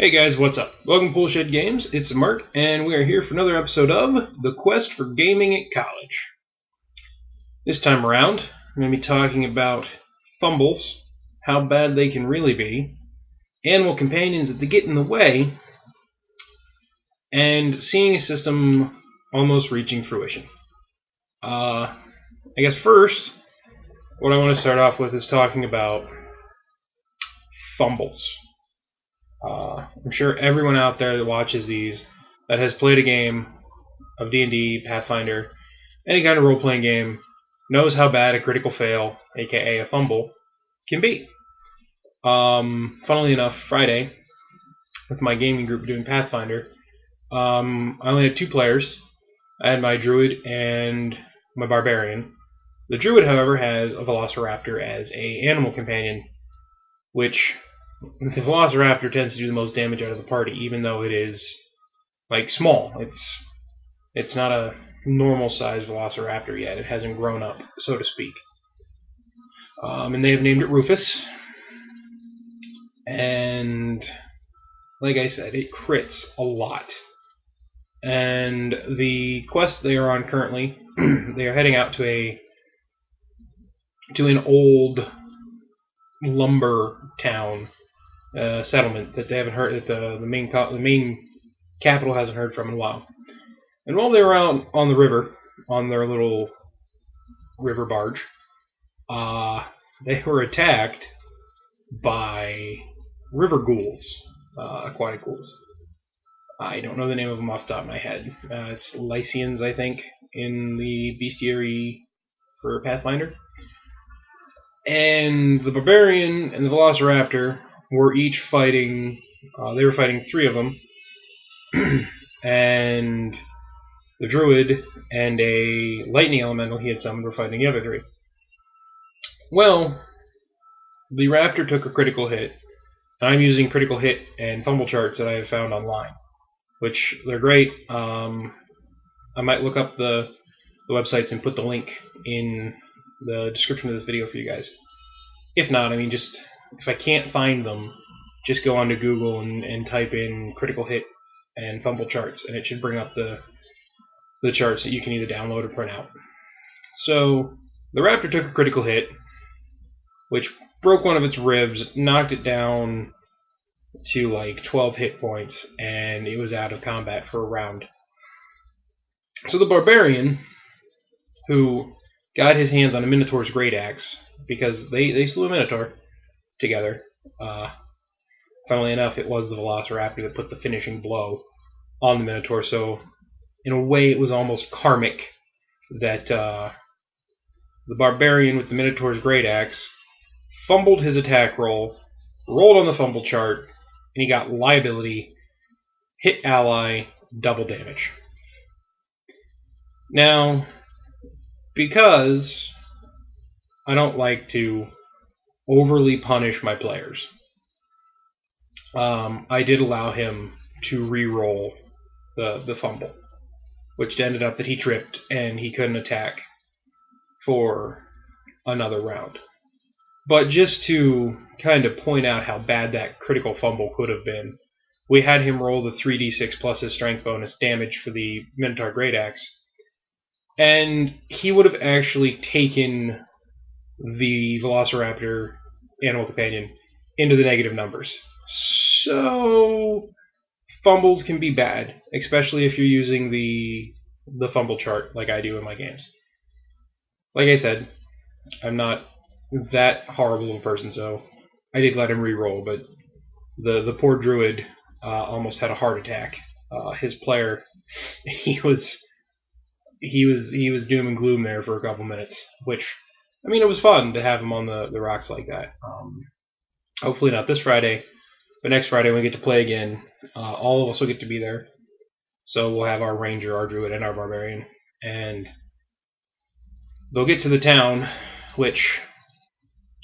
Hey guys, what's up? Welcome to Bullshit Games. It's Merc, and we are here for another episode of The Quest for Gaming at College. This time around, I'm going to be talking about fumbles, how bad they can really be, animal companions that get in the way, and seeing a system almost reaching fruition. I guess first, what I want to start off with is talking about fumbles. I'm sure everyone out there that watches these that has played a game of D&D, Pathfinder, any kind of role-playing game, knows how bad a critical fail, aka a fumble, can be. Funnily enough, Friday, with my gaming group doing Pathfinder, I only had two players. I had my druid and my barbarian. The druid, however, has a velociraptor as an animal companion, which the velociraptor tends to do the most damage out of the party, even though it is like small. It's not a normal sized velociraptor yet. It hasn't grown up, so to speak. And they have named it Rufus. And like I said, it crits a lot. And the quest they are on currently, they are heading out to an old lumber town. Settlement that they haven't heard, that the main capital hasn't heard from in a while. And while they were out on the river, on their little river barge, they were attacked by river ghouls, aquatic ghouls. I don't know the name of them off the top of my head. It's Lycians, I think, in the bestiary for Pathfinder. And the barbarian and the velociraptor were each fighting, they were fighting three of them, and the druid and a lightning elemental he had summoned were fighting the other three. Well, the raptor took a critical hit, and I'm using critical hit and fumble charts that I have found online, which they're great. I might look up the websites and put the link in the description of this video for you guys. If not, I mean, just if I can't find them, just go onto Google and type in critical hit and fumble charts, and it should bring up the charts that you can either download or print out. So the raptor took a critical hit, which broke one of its ribs, knocked it down to like 12 hit points, and it was out of combat for a round. So the barbarian, who got his hands on a Minotaur's great axe, because they slew a Minotaur together. Funnily enough, it was the velociraptor that put the finishing blow on the Minotaur, so in a way it was almost karmic that the barbarian with the Minotaur's great axe fumbled his attack roll, rolled on the fumble chart, and he got liability, hit ally, double damage. Now, because I don't like to overly punish my players, I did allow him to re-roll the fumble, which ended up that he tripped and he couldn't attack for another round. But just to kind of point out how bad that critical fumble could have been, we had him roll the 3d6 plus his strength bonus damage for the Minotaur Great Axe, and he would have actually taken the Velociraptor animal companion into the negative numbers. So fumbles can be bad, especially if you're using the fumble chart like I do in my games. Like I said, I'm not that horrible of a person, so I did let him re-roll, but the poor druid almost had a heart attack. His player, he was doom and gloom there for a couple minutes, which, I mean, it was fun to have him on the rocks like that. Hopefully not this Friday, but next Friday when we get to play again, all of us will get to be there. So we'll have our ranger, our druid, and our barbarian, and they'll get to the town, which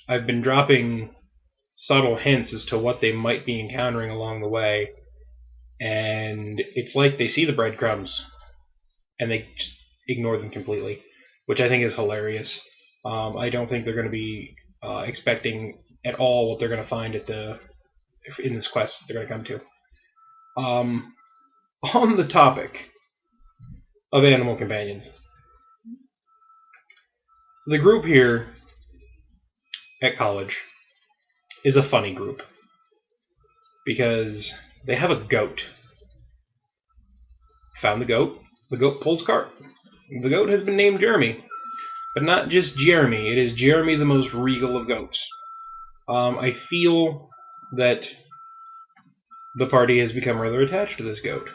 I've been dropping subtle hints as to what they might be encountering along the way, and it's like they see the breadcrumbs and they just ignore them completely, which I think is hilarious. I don't think they're going to be expecting at all what they're going to find in this quest that they're going to come to. On the topic of animal companions, the group here at college is a funny group because they have a goat. Found the goat. The goat pulls cart. The goat has been named Jeremy, but not just Jeremy. It is Jeremy, the most regal of goats. I feel that the party has become rather attached to this goat,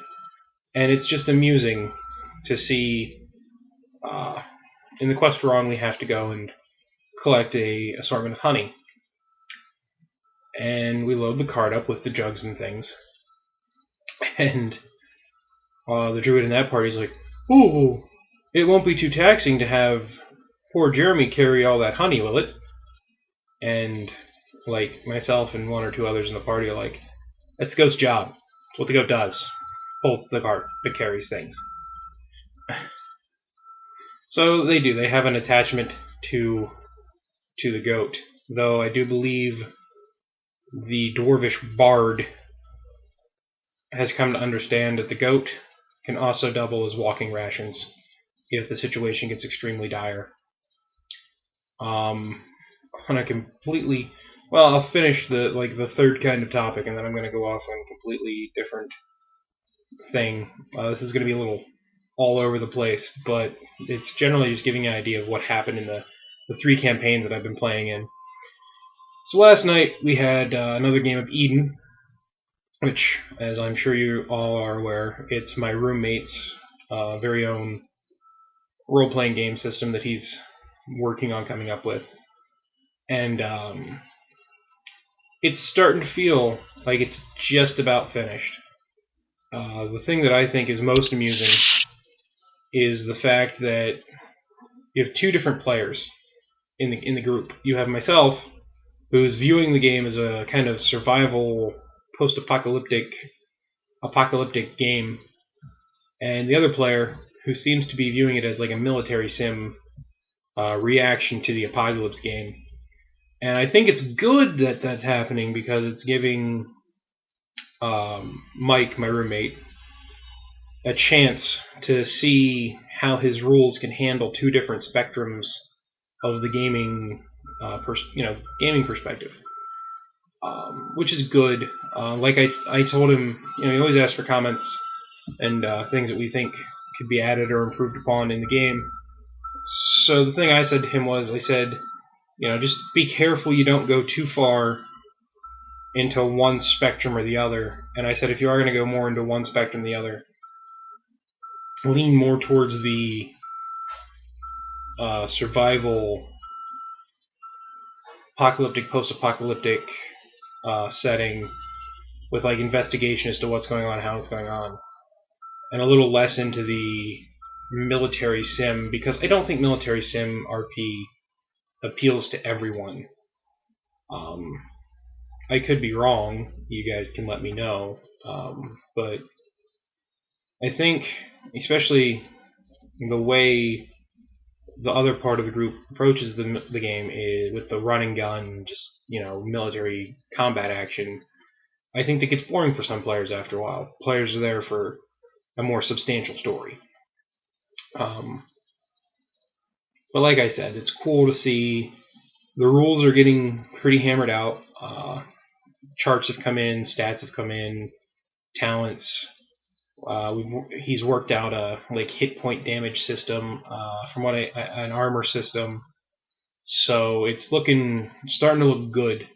and it's just amusing to see. In the quest we're on, we have to go and collect a assortment of honey, and we load the cart up with the jugs and things, and the druid in that party is like, "Ooh, it won't be too taxing to have poor Jeremy carry all that honey, will it?" And like myself and one or two others in the party are like, "That's the goat's job. It's what the goat does. Pulls the cart, but carries things." So they do. They have an attachment to the goat, though I do believe the dwarvish bard has come to understand that the goat can also double as walking rations if the situation gets extremely dire. On a completely, well, I'll finish the third kind of topic, and then I'm going to go off on a completely different thing. This is going to be a little all over the place, but it's generally just giving you an idea of what happened in the 3 campaigns that I've been playing in. So last night we had another game of Eden, which, as I'm sure you all are aware, it's my roommate's very own role-playing game system that he's working on coming up with. And it's starting to feel like it's just about finished. The thing that I think is most amusing is the fact that you have 2 different players in the group. You have myself, who's viewing the game as a kind of survival, post-apocalyptic game, and the other player who seems to be viewing it as like a military sim reaction to the apocalypse game. And I think it's good that that's happening because it's giving Mike, my roommate, a chance to see how his rules can handle 2 different spectrums of the gaming, gaming perspective, which is good. Like I told him, he always asks for comments and things that we think could be added or improved upon in the game. So the thing I said to him was, I said, just be careful you don't go too far into one spectrum or the other. And I said, if you are going to go more into one spectrum than the other, lean more towards the survival, apocalyptic, post-apocalyptic setting with like investigation as to what's going on, how it's going on, and a little less into the military sim, because I don't think military sim RP appeals to everyone. I could be wrong. You guys can let me know. But I think, especially the way the other part of the group approaches the game is with the run and gun, just military combat action. I think that gets boring for some players after a while. Players are there for a more substantial story. But like I said, it's cool to see the rules are getting pretty hammered out. Charts have come in, stats have come in, talents. He's worked out a hit point damage system from an armor system. So it's starting to look good. I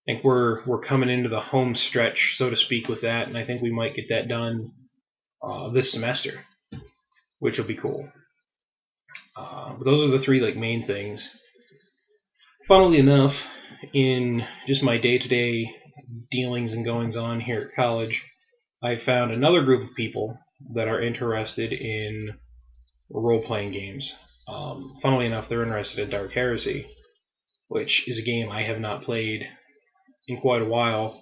think we're coming into the home stretch, so to speak, with that, and I think we might get that done this semester, which will be cool. But those are the 3 main things. Funnily enough, in just my day-to-day dealings and goings-on here at college, I found another group of people that are interested in role-playing games. Funnily enough, they're interested in Dark Heresy, which is a game I have not played in quite a while,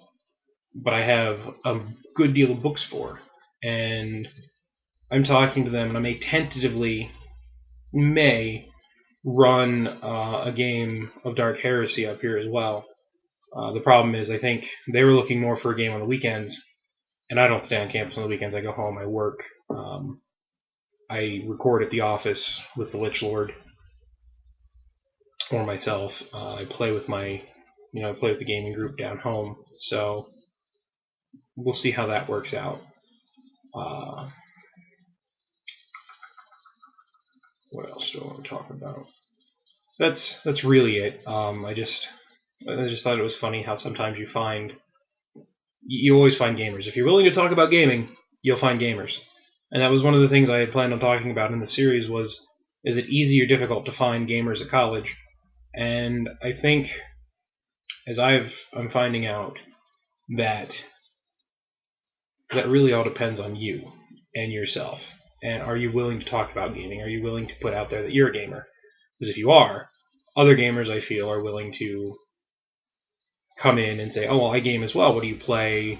but I have a good deal of books for. And I'm talking to them, and I may run a game of Dark Heresy up here as well. The problem is, I think they were looking more for a game on the weekends, and I don't stay on campus on the weekends. I go home, I work, I record at the office with the Lich Lord or myself. I play with I play with the gaming group down home. So we'll see how that works out. What else do I want to talk about? That's really it. I just thought it was funny how sometimes you always find gamers. If you're willing to talk about gaming, you'll find gamers. And that was one of the things I had planned on talking about in the series was, is it easy or difficult to find gamers at college? And I think, as I'm finding out, that really all depends on you and yourself. And are you willing to talk about gaming? Are you willing to put out there that you're a gamer? Because if you are, other gamers, I feel, are willing to come in and say, oh, well, I game as well. What do you play?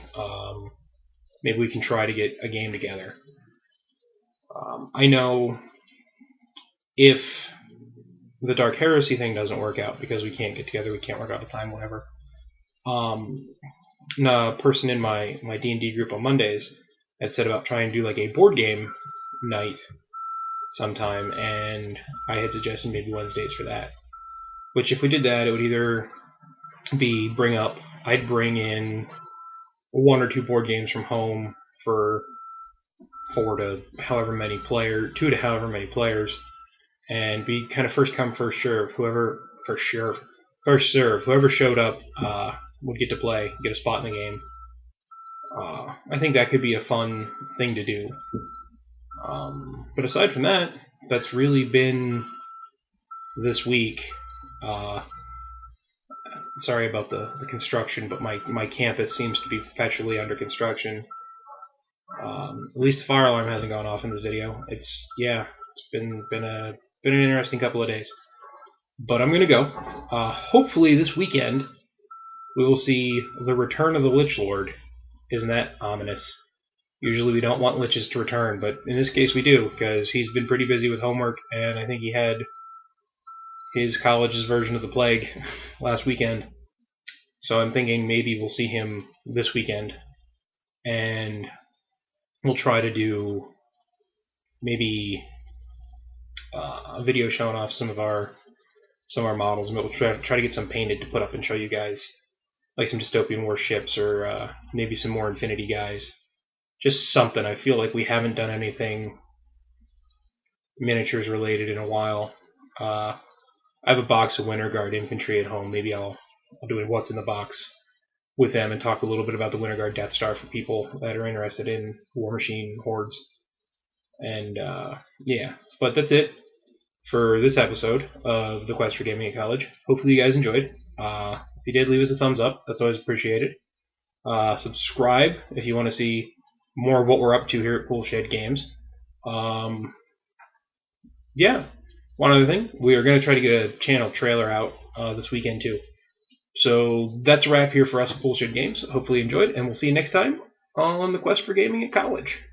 Maybe we can try to get a game together. I know if the Dark Heresy thing doesn't work out because we can't get together, we can't work out the time, whatever. A person in my D&D group on Mondays had said about trying to do like a board game night sometime, and I had suggested maybe Wednesdays for that. Which, if we did that, it would either be I'd bring in 1 or 2 board games from home for 2 to however many players, and be kind of first come, first serve. Whoever showed up would get to play, get a spot in the game. I think that could be a fun thing to do. But aside from that, that's really been this week. Sorry about the construction, but my campus seems to be perpetually under construction. At least the fire alarm hasn't gone off in this video. It's been an interesting couple of days. But I'm gonna go. Hopefully this weekend we will see the return of the Lich Lord. Isn't that ominous? Usually we don't want liches to return, but in this case we do, because he's been pretty busy with homework, and I think he had his college's version of the plague last weekend. So I'm thinking maybe we'll see him this weekend, and we'll try to do maybe a video showing off some of our models, and we'll try to get some painted to put up and show you guys, like some Dystopian War ships, or maybe some more Infinity guys. Just something. I feel like we haven't done anything miniatures related in a while. I have a box of Winter Guard infantry at home. Maybe I'll do a what's in the box with them and talk a little bit about the Winter Guard Death Star for people that are interested in War Machine hordes. And but that's it for this episode of The Quest for Gaming at College. Hopefully you guys enjoyed. If you did, leave us a thumbs up. That's always appreciated. Subscribe if you want to see more of what we're up to here at Pool Shed Games. One other thing, we are going to try to get a channel trailer out this weekend too. So that's a wrap here for us at Pool Shed Games. Hopefully you enjoyed, and we'll see you next time on The Quest for Gaming at College.